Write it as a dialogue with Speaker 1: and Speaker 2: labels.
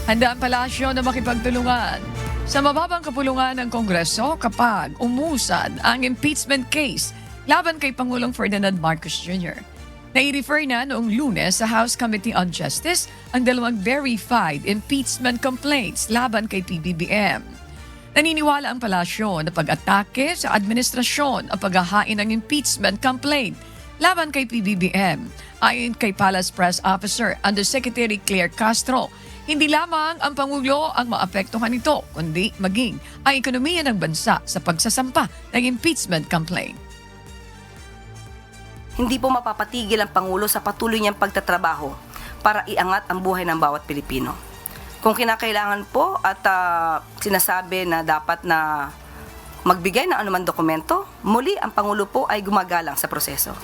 Speaker 1: Handa ang palasyo na makipagtulungan sa mababang kapulungan ng Kongreso kapag umusad ang impeachment case laban kay Pangulong Ferdinand Marcos Jr. Nai-refer na noong Lunes sa House Committee on Justice ang dalawang verified impeachment complaints laban kay PBBM. Naniniwala ang palasyo na pag-atake sa administrasyon ang paghahain ng impeachment complaint laban kay PBBM. Ayon kay Palace Press Officer Undersecretary Claire Castro, hindi lamang ang Pangulo ang maapektuhan nito, kundi maging ang ekonomiya ng bansa sa pagsasampa ng impeachment complaint.
Speaker 2: Hindi po mapapatigil ang Pangulo sa patuloy niyang pagtatrabaho para iangat ang buhay ng bawat Pilipino. Kung kinakailangan po at sinasabi na dapat na magbigay ng anumang dokumento, muli ang Pangulo po ay gumagalang sa proseso.